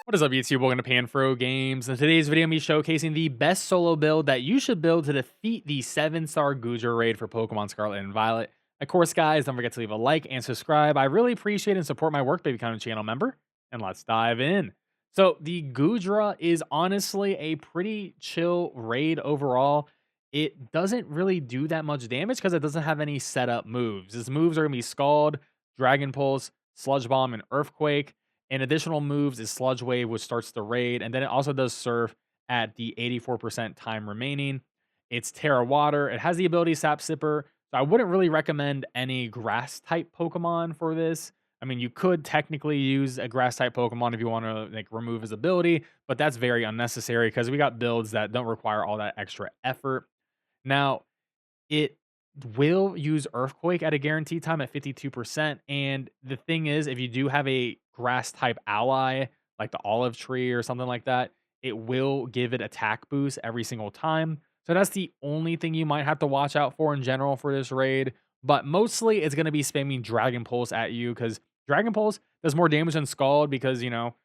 What is up, YouTube? Welcome to PanFro Games. In today's video, I'm going to be showcasing the best solo build that you should build to defeat the 7-star Goodra raid for Pokemon Scarlet and Violet. Of course, guys, don't forget to leave a like and subscribe. I really appreciate and support my work by becoming a channel member. And let's dive in. So the Goodra is honestly a pretty chill raid overall. It doesn't really do that much damage because it doesn't have any setup moves. Its moves are going to be Scald, Dragon Pulse, Sludge Bomb, and Earthquake. And additional moves is Sludge Wave, which starts the raid, and then it also does Surf at the 84% time remaining. It's Terra Water. It has the ability Sap Sipper, so I wouldn't really recommend any Grass-type Pokemon for this. I mean, you could technically use a Grass-type Pokemon if you want to like remove his ability, but that's very unnecessary because we got builds that don't require all that extra effort. Now, it will use Earthquake at a guaranteed time at 52%. And the thing is, if you do have a grass type ally, like the olive tree or something like that, it will give it attack boost every single time. So that's the only thing you might have to watch out for in general for this raid. But mostly it's going to be spamming Dragon Pulse at you because Dragon Pulse does more damage than Scald because, you know,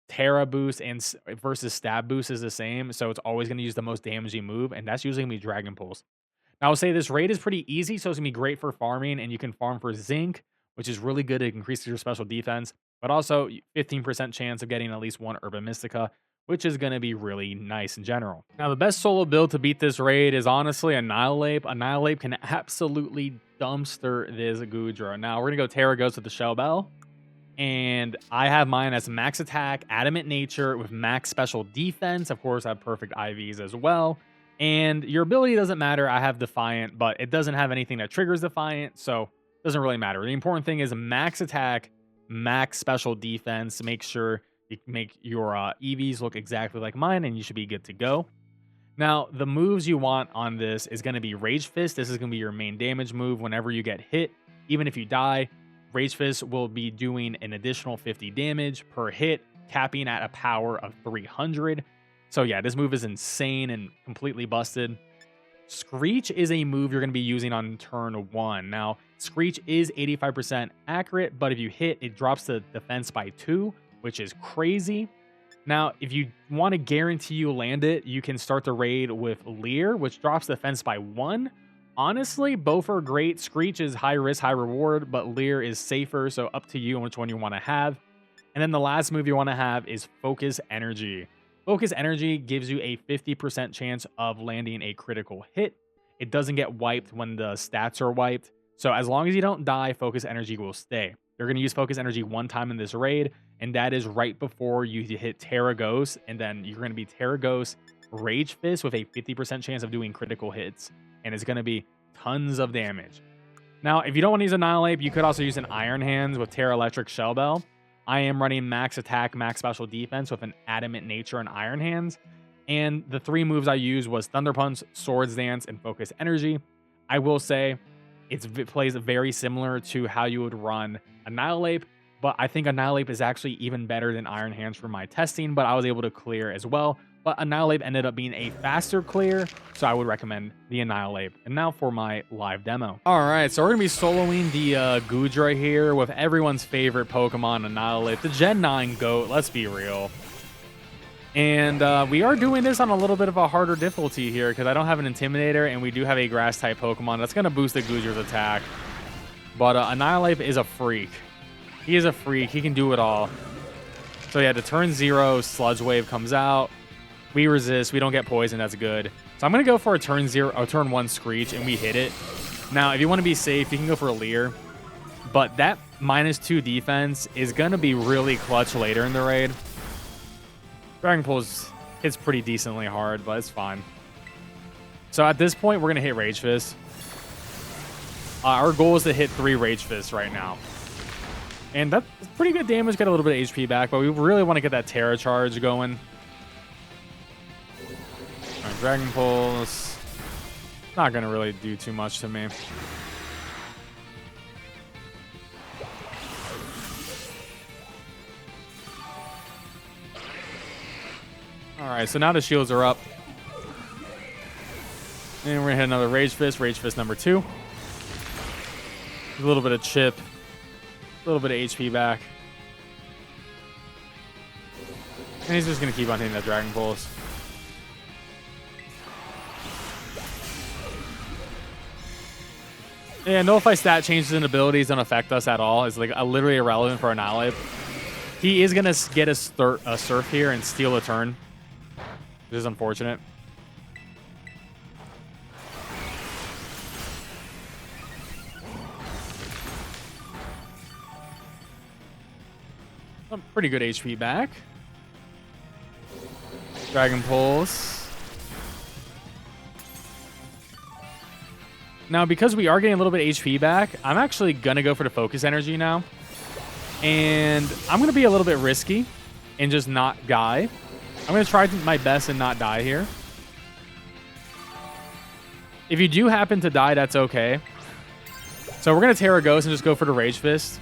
Terra boost and versus stab boost is the same. So it's always going to use the most damaging move. And that's usually going to be Dragon Pulse. Now, I will say this raid is pretty easy, so it's going to be great for farming, and you can farm for Zinc, which is really good. It increases your special defense, but also 15% chance of getting at least one Urban Mystica, which is going to be really nice in general. Now, the best solo build to beat this raid is honestly Annihilape. Annihilape can absolutely dumpster this Goodra. Now, we're going to go Terra Ghost with the Shell Bell, and I have mine as max attack, adamant nature with max special defense. Of course, I have perfect IVs as well. And your ability doesn't matter. I have Defiant, but it doesn't have anything that triggers Defiant, so it doesn't really matter. The important thing is max attack, max special defense. Make sure you make your EVs look exactly like mine, and you should be good to go. Now, the moves you want on this is going to be Rage Fist. This is going to be your main damage move whenever you get hit. Even if you die, Rage Fist will be doing an additional 50 damage per hit, capping at a power of 300. So yeah, this move is insane and completely busted. Screech is a move you're going to be using on turn 1. Now, Screech is 85% accurate, but if you hit, it drops the defense by 2, which is crazy. Now, if you want to guarantee you land it, you can start the raid with Leer, which drops defense by 1. Honestly, both are great. Screech is high risk, high reward, but Leer is safer, so up to you on which one you want to have. And then the last move you want to have is Focus Energy. Focus Energy gives you a 50% chance of landing a critical hit. It doesn't get wiped when the stats are wiped. So as long as you don't die, Focus Energy will stay. You're going to use Focus Energy one time in this raid, and that is right before you hit Terra Ghost, and then you're going to be Terra Ghost Rage Fist with a 50% chance of doing critical hits, and it's going to be tons of damage. Now, if you don't want to use Annihilape, you could also use an Iron Hands with Terra Electric Shell Bell. I am running max attack, max special defense with an adamant nature and Iron Hands. And the 3 moves I used was Thunder Punch, Swords Dance, and Focus Energy. I will say it plays very similar to how you would run Annihilape, but I think Annihilape is actually even better than Iron Hands for my testing, but I was able to clear as well. But Annihilape ended up being a faster clear, so I would recommend the Annihilape. And now for my live demo. All right, so we're going to be soloing the Goodra here with everyone's favorite Pokemon, Annihilape, the Gen 9 GOAT, let's be real. And we are doing this on a little bit of a harder difficulty here because I don't have an Intimidator, and we do have a Grass-type Pokemon. That's going to boost the Goodra's attack. But Annihilape is a freak. He is a freak. He can do it all. So yeah, the turn 0 Sludge Wave comes out. We resist. We don't get poison. That's good. So I'm going to go for a turn 1 Screech, and we hit it. Now, if you want to be safe, you can go for a Leer. But that -2 defense is going to be really clutch later in the raid. Dragon Pulse hits pretty decently hard, but it's fine. So at this point, we're going to hit Rage Fist. Our goal is to hit 3 Rage Fists right now. And that's pretty good damage. Get a little bit of HP back, but we really want to get that Terra Charge going. Dragon Pulse. Not going to really do too much to me. Alright, so now the shields are up. And we're going to hit another Rage Fist number 2. A little bit of chip. A little bit of HP back. And he's just going to keep on hitting that Dragon Pulse. Yeah, Nullify stat changes and abilities don't affect us at all. It's like literally irrelevant for Annihilate. He is going to get a Surf here and steal a turn, which is unfortunate. Some pretty good HP back. Dragon Pulse. Now, because we are getting a little bit HP back, I'm actually going to go for the Focus Energy now. And I'm going to be a little bit risky and just not die. I'm going to try my best and not die here. If you do happen to die, that's okay. So we're going to Terra Ghost and just go for the Rage Fist.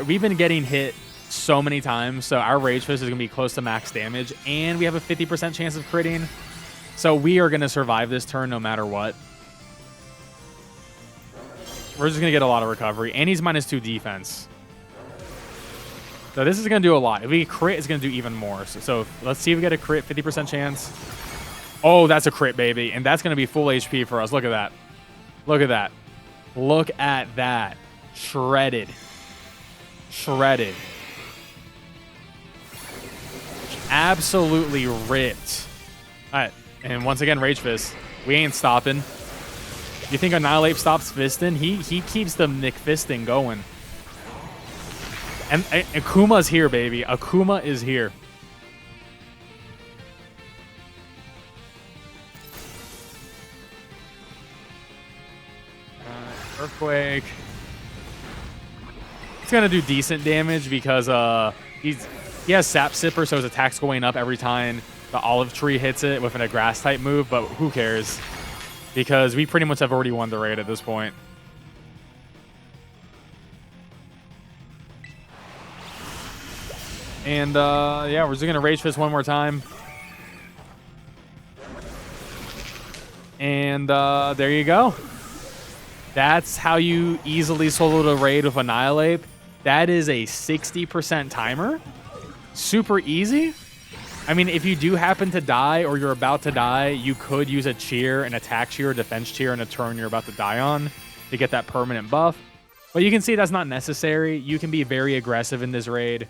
We've been getting hit so many times, so our Rage Fist is going to be close to max damage. And we have a 50% chance of critting. So we are going to survive this turn no matter what. We're just going to get a lot of recovery. And he's -2 defense. So this is going to do a lot. If we crit, it's going to do even more. So let's see if we get a crit. 50% chance. Oh, that's a crit, baby. And that's going to be full HP for us. Look at that. Look at that. Look at that. Shredded. Shredded. Absolutely ripped. All right. And once again, Rage Fist. We ain't stopping. You think Annihilate stops fisting? He keeps the McFisting going. And Akuma's here, baby. Akuma is here. Earthquake. It's gonna do decent damage because he has Sap Sipper, so his attack's going up every time the Olive Tree hits it with a grass type move. But who cares? Because we pretty much have already won the raid at this point. And yeah, we're just gonna Rage Fist one more time. And there you go. That's how you easily solo the raid with Annihilate. That is a 60% timer. Super easy. I mean, if you do happen to die or you're about to die, you could use a cheer, an attack cheer, a defense cheer, and a turn you're about to die on to get that permanent buff. But you can see that's not necessary. You can be very aggressive in this raid.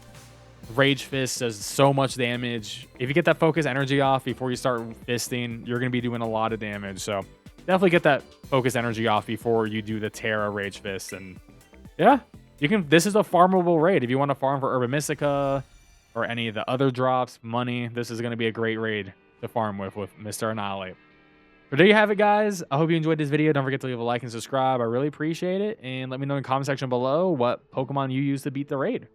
Rage Fist does so much damage. If you get that focus energy off before you start fisting, you're going to be doing a lot of damage. So definitely get that focus energy off before you do the Terra Rage Fist. And yeah, you can. This is a farmable raid. If you want to farm for Urban Mystica or any of the other drops, money, this is going to be a great raid to farm with Mr. Annihilate. So there you have it, guys. I hope you enjoyed this video. Don't forget to leave a like and subscribe. I really appreciate it. And let me know in the comment section below what Pokemon you use to beat the raid.